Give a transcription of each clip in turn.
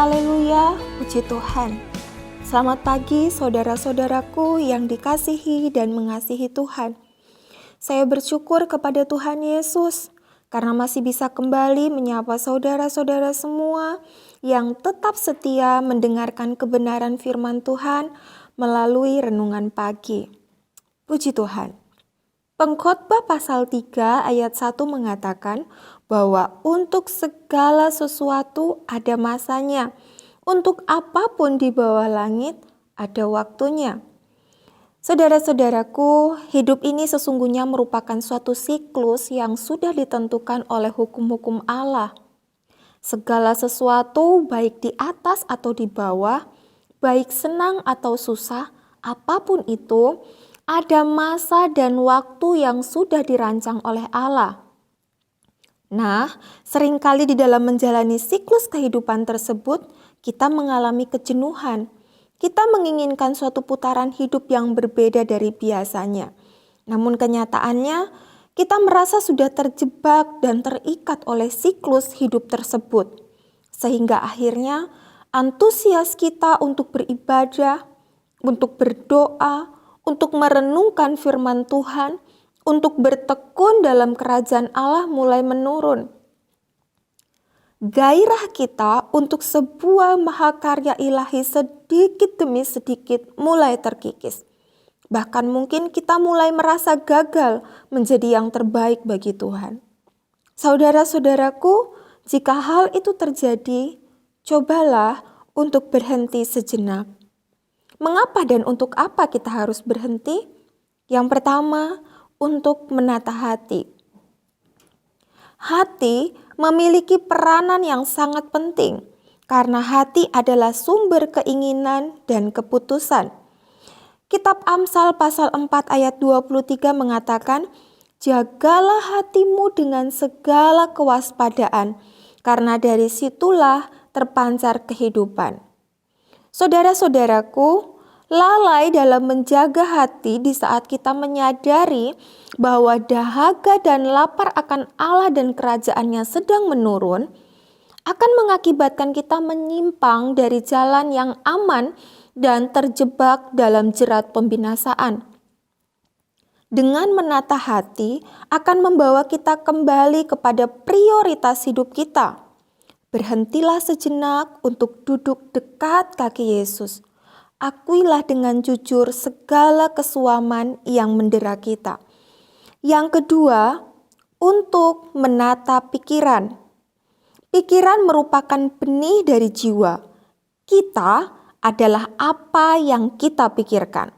Haleluya, puji Tuhan. Selamat pagi saudara-saudaraku yang dikasihi dan mengasihi Tuhan. Saya bersyukur kepada Tuhan Yesus karena masih bisa kembali menyapa saudara-saudara semua yang tetap setia mendengarkan kebenaran firman Tuhan melalui renungan pagi. Puji Tuhan. Pengkhotbah pasal 3 ayat 1 mengatakan bahwa untuk segala sesuatu ada masanya. Untuk apapun di bawah langit ada waktunya. Saudara-saudaraku, hidup ini sesungguhnya merupakan suatu siklus yang sudah ditentukan oleh hukum-hukum Allah. Segala sesuatu baik di atas atau di bawah, baik senang atau susah, apapun itu, ada masa dan waktu yang sudah dirancang oleh Allah. Nah, seringkali di dalam menjalani siklus kehidupan tersebut, kita mengalami kejenuhan. Kita menginginkan suatu putaran hidup yang berbeda dari biasanya. Namun kenyataannya, kita merasa sudah terjebak dan terikat oleh siklus hidup tersebut. Sehingga akhirnya, antusias kita untuk beribadah, untuk berdoa, untuk merenungkan firman Tuhan, untuk bertekun dalam kerajaan Allah mulai menurun. Gairah kita untuk sebuah mahakarya ilahi sedikit demi sedikit mulai terkikis. Bahkan mungkin kita mulai merasa gagal menjadi yang terbaik bagi Tuhan. Saudara-saudaraku, jika hal itu terjadi, cobalah untuk berhenti sejenak. Mengapa dan untuk apa kita harus berhenti? Yang pertama, untuk menata hati. Hati memiliki peranan yang sangat penting karena hati adalah sumber keinginan dan keputusan. Kitab Amsal pasal 4 ayat 23 mengatakan, "Jagalah hatimu dengan segala kewaspadaan, karena dari situlah terpancar kehidupan." Saudara-saudaraku, lalai dalam menjaga hati di saat kita menyadari bahwa dahaga dan lapar akan Allah dan kerajaannya sedang menurun, akan mengakibatkan kita menyimpang dari jalan yang aman dan terjebak dalam jerat pembinasaan. Dengan menata hati akan membawa kita kembali kepada prioritas hidup kita. Berhentilah sejenak untuk duduk dekat kaki Yesus. Akuilah dengan jujur segala kesuaman yang mendera kita. Yang kedua, untuk menata pikiran. Pikiran merupakan benih dari jiwa. Kita adalah apa yang kita pikirkan.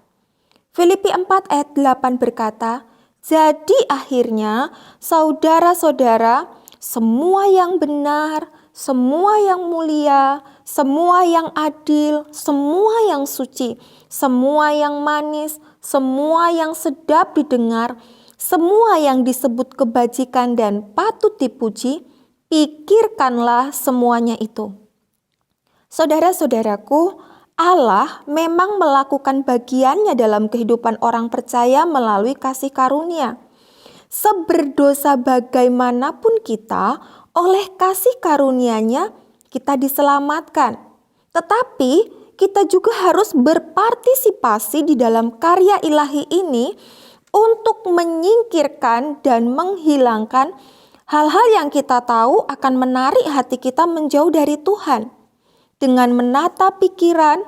Filipi 4 ayat 8 berkata, "Jadi akhirnya saudara-saudara, semua yang benar, semua yang mulia, semua yang adil, semua yang suci, semua yang manis, semua yang sedap didengar, semua yang disebut kebajikan dan patut dipuji, pikirkanlah semuanya itu." Saudara-saudaraku, Allah memang melakukan bagiannya dalam kehidupan orang percaya melalui kasih karunia. Seberdosa bagaimanapun kita, oleh kasih karunia-Nya kita diselamatkan. Tetapi kita juga harus berpartisipasi di dalam karya ilahi ini untuk menyingkirkan dan menghilangkan hal-hal yang kita tahu akan menarik hati kita menjauh dari Tuhan. Dengan menata pikiran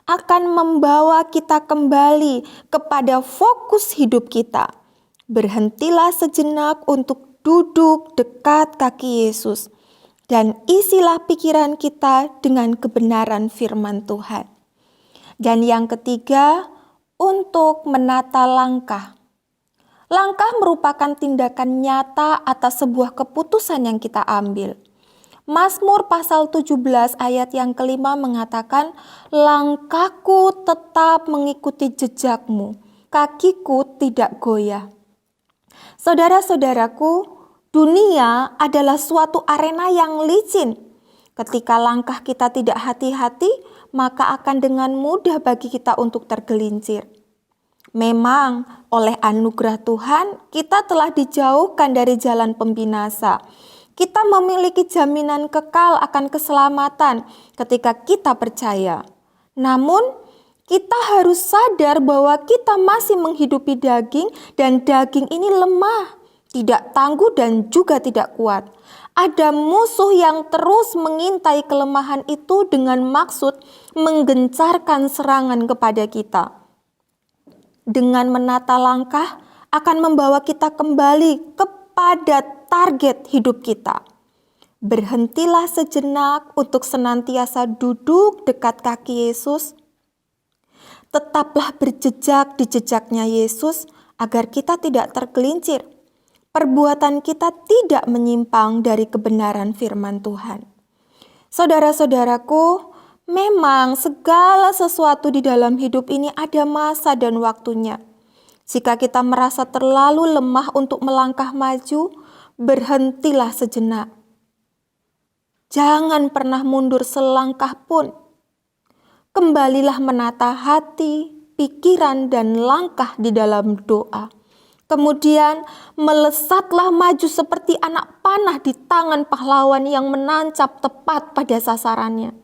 akan membawa kita kembali kepada fokus hidup kita. Berhentilah sejenak untuk duduk dekat kaki Yesus dan isilah pikiran kita dengan kebenaran firman Tuhan. Dan yang ketiga, untuk menata langkah. Langkah merupakan tindakan nyata atas sebuah keputusan yang kita ambil. Mazmur pasal 17 ayat yang kelima mengatakan, "Langkahku tetap mengikuti jejakmu, kakiku tidak goyah." Saudara-saudaraku, dunia adalah suatu arena yang licin. Ketika langkah kita tidak hati-hati, maka akan dengan mudah bagi kita untuk tergelincir. Memang oleh anugerah Tuhan, kita telah dijauhkan dari jalan pembinasa. Kita memiliki jaminan kekal akan keselamatan ketika kita percaya. Namun, kita harus sadar bahwa kita masih menghidupi daging dan daging ini lemah, tidak tangguh dan juga tidak kuat. Ada musuh yang terus mengintai kelemahan itu dengan maksud menggencarkan serangan kepada kita. Dengan menata langkah akan membawa kita kembali kepada target hidup kita. Berhentilah sejenak untuk senantiasa duduk dekat kaki Yesus. Tetaplah berjejak di jejaknya Yesus agar kita tidak tergelincir. Perbuatan kita tidak menyimpang dari kebenaran firman Tuhan. Saudara-saudaraku, memang segala sesuatu di dalam hidup ini ada masa dan waktunya. Jika kita merasa terlalu lemah untuk melangkah maju, berhentilah sejenak. Jangan pernah mundur selangkah pun. Kembalilah menata hati, pikiran, dan langkah di dalam doa. Kemudian melesatlah maju seperti anak panah di tangan pahlawan yang menancap tepat pada sasarannya.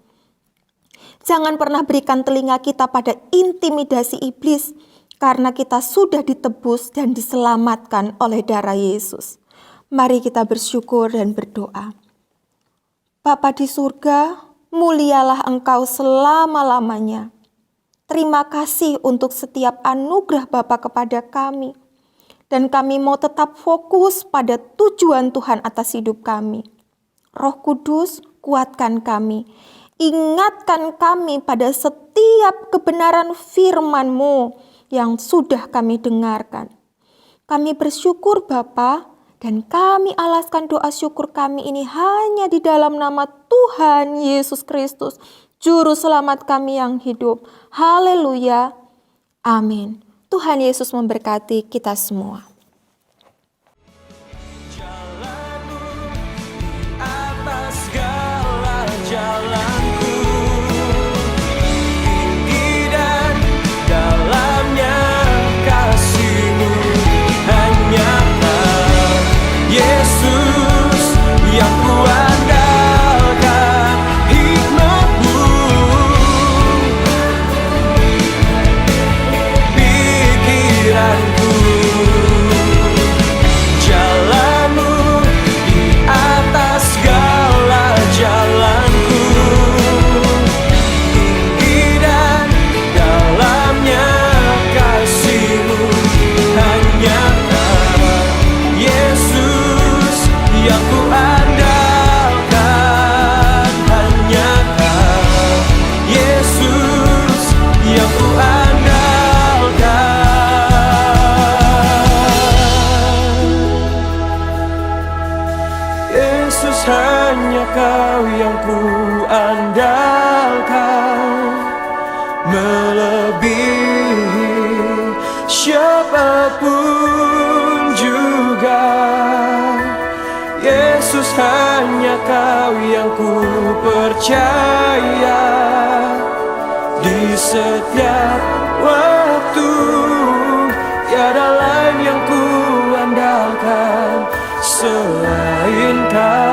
Jangan pernah berikan telinga kita pada intimidasi iblis, karena kita sudah ditebus dan diselamatkan oleh darah Yesus. Mari kita bersyukur dan berdoa. Bapa di surga, mulialah Engkau selama-lamanya. Terima kasih untuk setiap anugerah Bapa kepada kami. Dan kami mau tetap fokus pada tujuan Tuhan atas hidup kami. Roh Kudus, kuatkan kami. Ingatkan kami pada setiap kebenaran firman-Mu yang sudah kami dengarkan. Kami bersyukur Bapa, dan kami alaskan doa syukur kami ini hanya di dalam nama Tuhan Yesus Kristus, Juru Selamat kami yang hidup. Haleluya. Amin. Tuhan Yesus memberkati kita semua. Hanya Kau yang ku andalkan, melebihi siapapun juga. Yesus, hanya Kau yang ku percaya di setiap waktu. Tiada lain yang ku andalkan selain Kau.